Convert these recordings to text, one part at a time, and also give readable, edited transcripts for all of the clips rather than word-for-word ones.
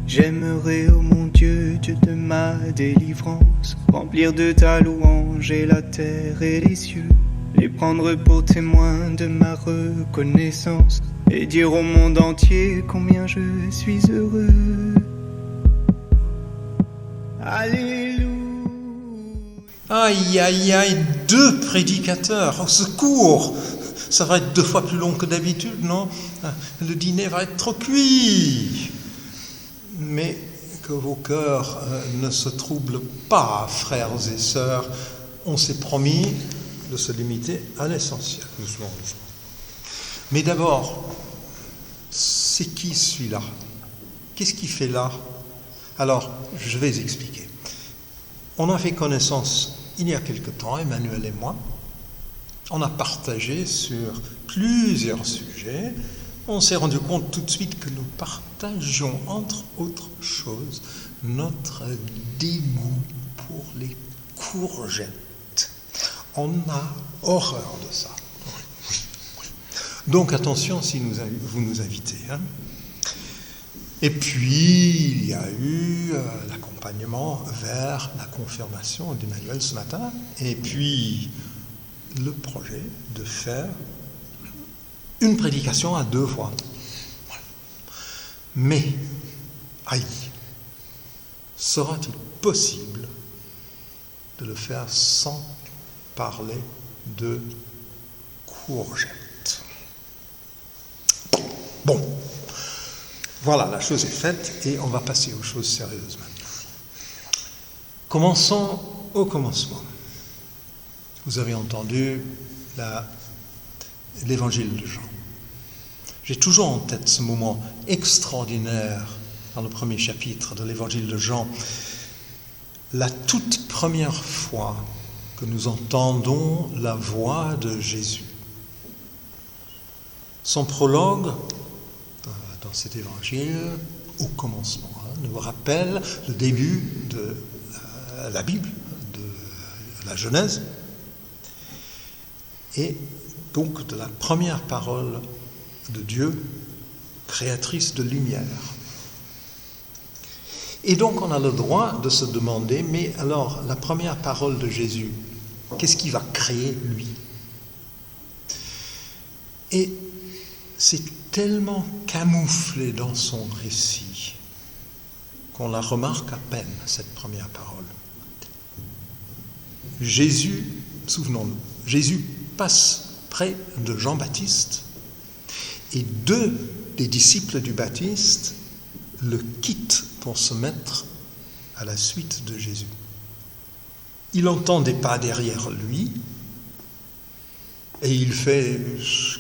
J'aimerais, ô mon Dieu, Dieu de ma délivrance, remplir de ta louange et la terre et les cieux, les prendre pour témoins de ma reconnaissance, et dire au monde entier combien je suis heureux. Alléluia. Aïe, aïe, aïe, 2 prédicateurs, au secours! Ça va être 2 fois plus long que d'habitude, non? Le dîner va être trop cuit. Mais que vos cœurs ne se troublent pas, frères et sœurs. On s'est promis de se limiter à l'essentiel. Doucement, doucement. Mais d'abord, c'est qui celui-là? Qu'est-ce qu'il fait là? Alors, je vais expliquer. On a fait connaissance il y a quelque temps, Emmanuel et moi. On a partagé sur plusieurs sujets. On s'est rendu compte tout de suite que nous partagions, entre autres choses, notre dégoût pour les courgettes. On a horreur de ça. Donc attention si vous nous invitez. Et puis, il y a eu l'accompagnement vers la confirmation d'Emmanuel ce matin, et puis le projet de faire une prédication à 2 fois. Mais, aïe, sera-t-il possible de le faire sans parler de courgettes? Bon. Voilà, la chose est faite et on va passer aux choses sérieuses maintenant. Commençons au commencement. Vous avez entendu l'évangile de Jean. J'ai toujours en tête ce moment extraordinaire dans le premier chapitre de l'évangile de Jean. La toute première fois que nous entendons la voix de Jésus. Son prologue dans cet évangile, au commencement, nous rappelle le début de la Bible, de la Genèse, et donc de la première parole de Dieu, créatrice de lumière. Et donc on a le droit de se demander, mais alors la première parole de Jésus, qu'est-ce qu'il va créer lui? Et c'est tellement camouflé dans son récit qu'on la remarque à peine, cette première parole. Jésus, souvenons-nous, Jésus passe près de Jean-Baptiste et 2 des disciples du Baptiste le quittent pour se mettre à la suite de Jésus. Il entend des pas derrière lui et il fait ce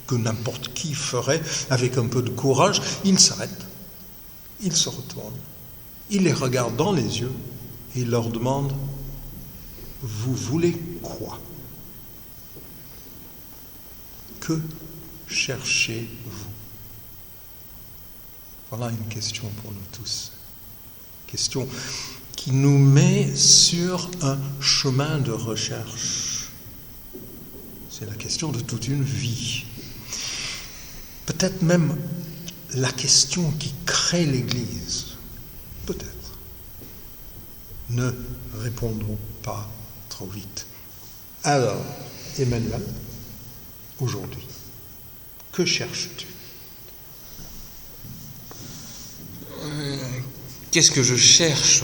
que n'importe qui ferait avec un peu de courage. Il s'arrête, il se retourne, il les regarde dans les yeux et il leur demande « Vous voulez quoi? Que cherchez-vous » Voilà une question pour nous tous. Question qui nous met sur un chemin de recherche. C'est la question de toute une vie. Peut-être même la question qui crée l'Église. Peut-être. Ne répondons pas trop vite. Alors, Emmanuel, aujourd'hui, que cherches-tu? Qu'est-ce que je cherche?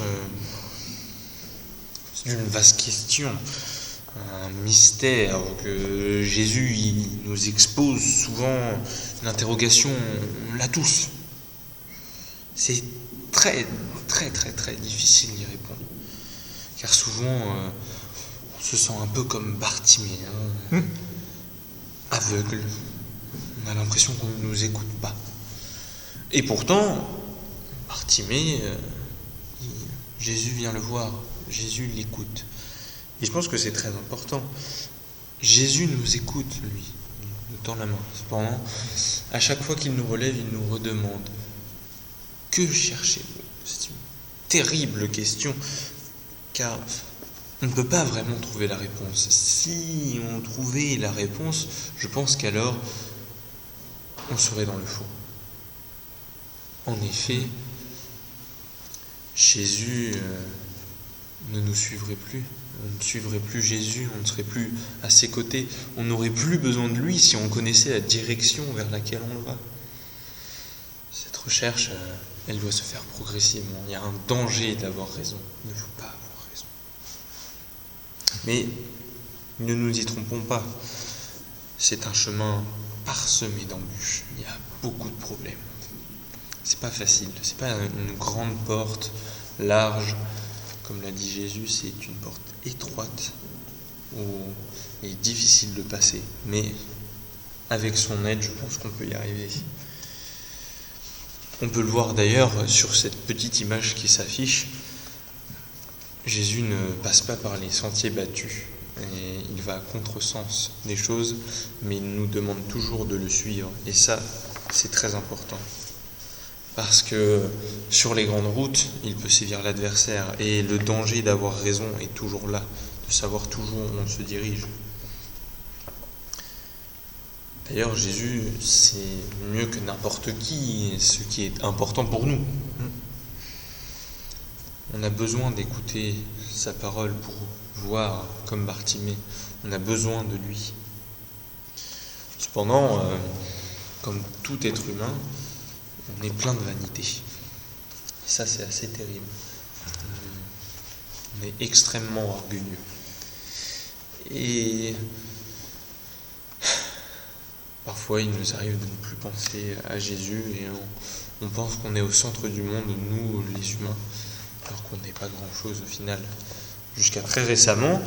C'est une vaste question, un mystère que Jésus il nous expose souvent, une interrogation, on l'a tous. C'est très, très, très, très difficile d'y répondre, car souvent on se sent un peu comme Bartimée, aveugle. On a l'impression qu'on ne nous écoute pas. Et pourtant, Bartimée, Jésus vient le voir, Jésus l'écoute. Et je pense que c'est très important. Jésus nous écoute, lui, il nous tend la main. Cependant, à chaque fois qu'il nous relève, il nous redemande « Que cherchez-vous » C'est une terrible question, car on ne peut pas vraiment trouver la réponse. Si on trouvait la réponse, je pense qu'alors, on serait dans le faux. En effet, Jésus ne nous suivrait plus. On ne suivrait plus Jésus, on ne serait plus à ses côtés. On n'aurait plus besoin de lui si on connaissait la direction vers laquelle on va. Cette recherche, elle doit se faire progressivement. Il y a un danger d'avoir raison. Il ne faut pas avoir raison. Mais ne nous y trompons pas. C'est un chemin parsemé d'embûches. Il y a beaucoup de problèmes. C'est pas facile. C'est pas une grande porte large. Comme l'a dit Jésus, c'est une porte étroite où il est difficile de passer. Mais avec son aide, je pense qu'on peut y arriver. On peut le voir d'ailleurs sur cette petite image qui s'affiche. Jésus ne passe pas par les sentiers battus. Et il va à contresens des choses, mais il nous demande toujours de le suivre. Et ça, c'est très important. Parce que sur les grandes routes, il peut sévir l'adversaire. Et le danger d'avoir raison est toujours là, de savoir toujours où on se dirige. D'ailleurs, Jésus, c'est mieux que n'importe qui ce qui est important pour nous. On a besoin d'écouter sa parole pour voir comme Bartimée. On a besoin de lui. Cependant, comme tout être humain, on est plein de vanité. Et ça, c'est assez terrible. On est extrêmement orgueilleux. Et parfois, il nous arrive de ne plus penser à Jésus et on pense qu'on est au centre du monde, nous, les humains, alors qu'on n'est pas grand-chose au final. Jusqu'à très récemment,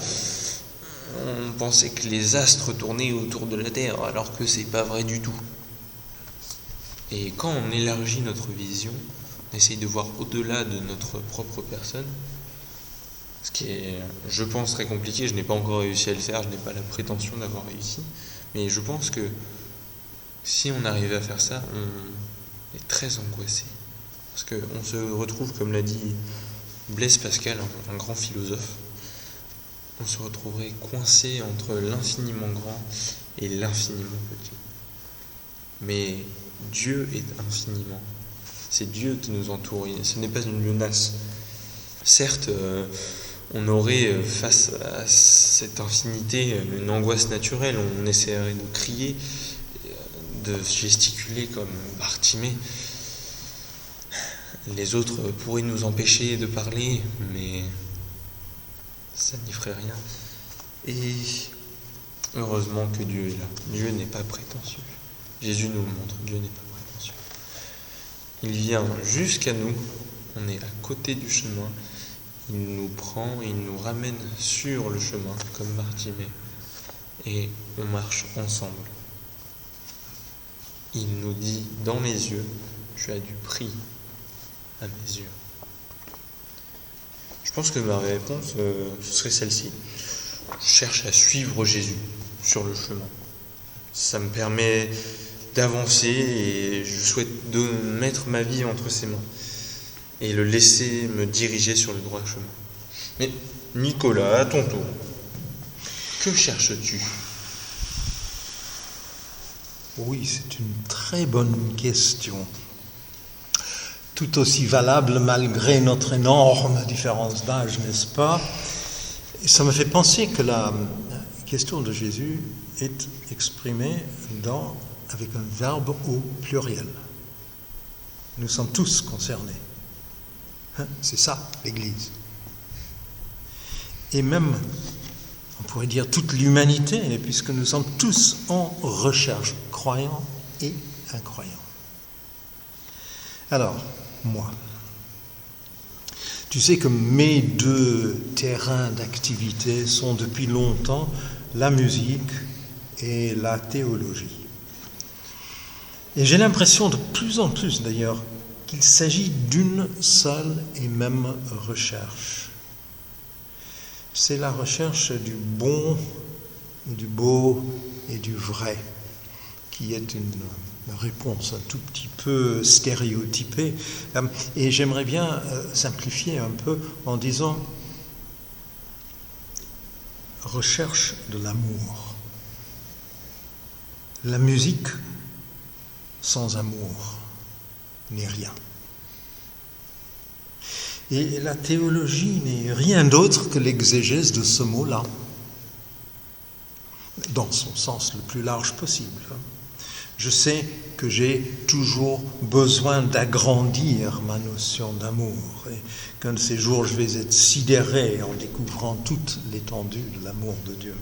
on pensait que les astres tournaient autour de la Terre, alors que c'est pas vrai du tout. Et quand on élargit notre vision, on essaye de voir au-delà de notre propre personne, ce qui est, je pense, très compliqué. Je n'ai pas encore réussi à le faire, je n'ai pas la prétention d'avoir réussi, mais je pense que si on arrivait à faire ça, on est très angoissé. Parce qu'on se retrouve, comme l'a dit Blaise Pascal, un grand philosophe, on se retrouverait coincé entre l'infiniment grand et l'infiniment petit. Mais Dieu est infiniment. C'est Dieu qui nous entoure. Ce n'est pas une menace. Certes, on aurait face à cette infinité une angoisse naturelle. On essaierait de crier, de gesticuler comme Bartimée. Les autres pourraient nous empêcher de parler, mais ça n'y ferait rien. Et heureusement que Dieu est là. Dieu n'est pas prétentieux. Jésus nous le montre, Dieu n'est pas prétentieux. Il vient jusqu'à nous, on est à côté du chemin, il nous prend, il nous ramène sur le chemin, comme Bartimée, et on marche ensemble. Il nous dit dans les yeux, tu as du prix à mes yeux. Je pense que ma réponse, ce serait celle-ci. Je cherche à suivre Jésus sur le chemin. Ça me permet d'avancer et je souhaite de mettre ma vie entre ses mains et le laisser me diriger sur le droit chemin. Mais Nicolas, à ton tour, que cherches-tu ? Oui, c'est une très bonne question. Tout aussi valable malgré notre énorme différence d'âge, n'est-ce pas ? Et ça me fait penser que la question de Jésus est exprimée avec un verbe au pluriel. Nous sommes tous concernés. C'est ça, l'Église. Et même, on pourrait dire toute l'humanité, puisque nous sommes tous en recherche, croyants et incroyants. Alors, moi, tu sais que mes deux terrains d'activité sont depuis longtemps la musique et la théologie. Et j'ai l'impression de plus en plus d'ailleurs qu'il s'agit d'une seule et même recherche. C'est la recherche du bon, du beau et du vrai, qui est une réponse un tout petit peu stéréotypée. Et j'aimerais bien simplifier un peu en disant recherche de l'amour. La musique sans amour n'est rien. Et la théologie n'est rien d'autre que l'exégèse de ce mot-là, dans son sens le plus large possible. Je sais que j'ai toujours besoin d'agrandir ma notion d'amour, et qu'un de ces jours je vais être sidéré en découvrant toute l'étendue de l'amour de Dieu.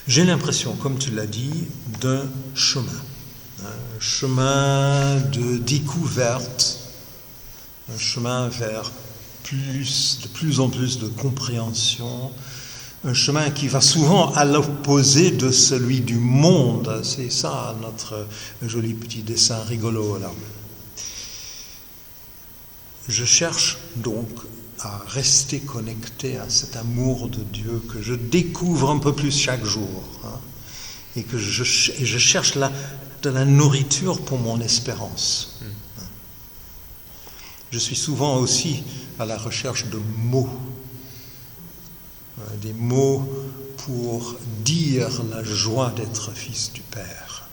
J'ai l'impression, comme tu l'as dit, d'un chemin. Un chemin de découverte, un chemin vers de plus en plus de compréhension, un chemin qui va souvent à l'opposé de celui du monde. C'est ça notre joli petit dessin rigolo là. Je cherche donc à rester connecté à cet amour de Dieu que je découvre un peu plus chaque jour, et que je cherche de la nourriture pour mon espérance. Je suis souvent aussi à la recherche de mots, des mots pour dire la joie d'être fils du Père.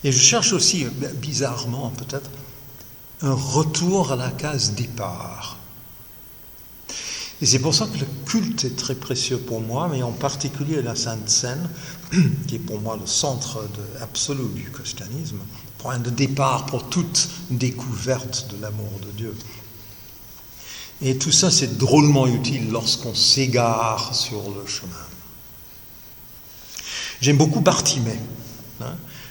Et je cherche aussi, bizarrement peut-être, un retour à la case départ. Et c'est pour ça que le culte est très précieux pour moi, mais en particulier la Sainte Seine, qui est pour moi le centre absolu du christianisme, point de départ pour toute découverte de l'amour de Dieu. Et tout ça, c'est drôlement utile lorsqu'on s'égare sur le chemin. J'aime beaucoup Bartimée.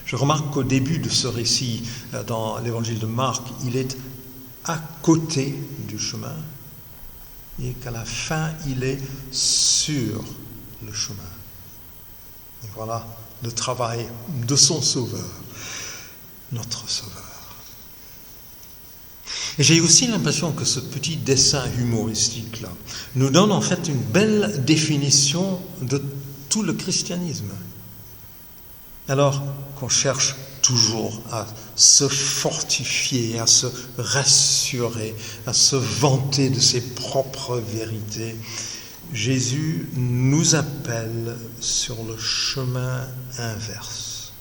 Je remarque qu'au début de ce récit, dans l'évangile de Marc, il est à côté du chemin, et qu'à la fin, il est sur le chemin. Et voilà le travail de son Sauveur, notre Sauveur. Et j'ai aussi l'impression que ce petit dessin humoristique-là nous donne en fait une belle définition de tout le christianisme. Alors qu'on cherche toujours à se fortifier, à se rassurer, à se vanter de ses propres vérités, Jésus nous appelle sur le chemin inverse.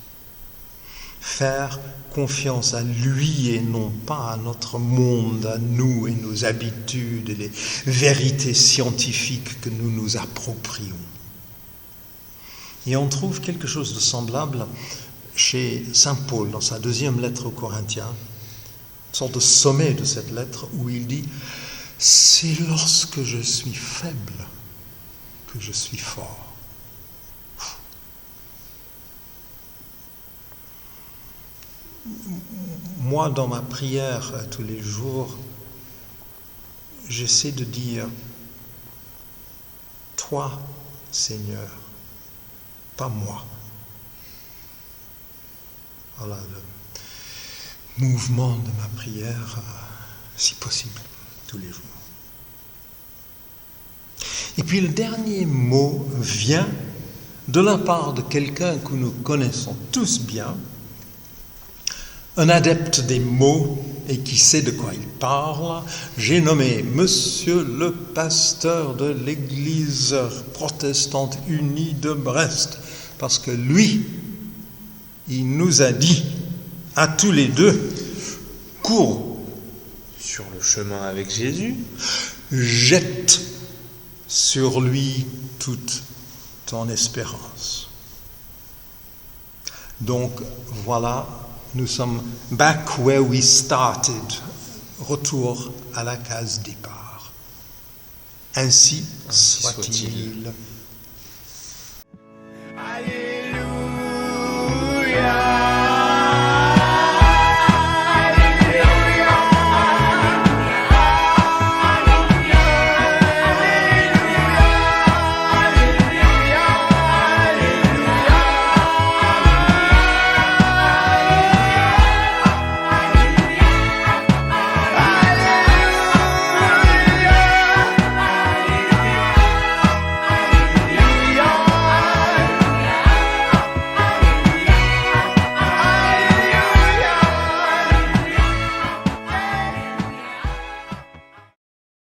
Faire confiance à lui et non pas à notre monde, à nous et nos habitudes et les vérités scientifiques que nous nous approprions. Et on trouve quelque chose de semblable chez saint Paul, dans sa deuxième lettre aux Corinthiens, une sorte de sommet de cette lettre où il dit « C'est lorsque je suis faible que je suis fort ». Moi, dans ma prière tous les jours, j'essaie de dire « Toi, Seigneur, pas moi ». Voilà le mouvement de ma prière, si possible, tous les jours. Et puis le dernier mot vient de la part de quelqu'un que nous connaissons tous bien, un adepte des mots et qui sait de quoi il parle. J'ai nommé Monsieur le pasteur de l'Église protestante unie de Brest, parce que lui, il nous a dit à tous les deux, cours sur le chemin avec Jésus, jette sur lui toute ton espérance. Donc voilà, nous sommes back where we started, retour à la case départ. Ainsi soit-il.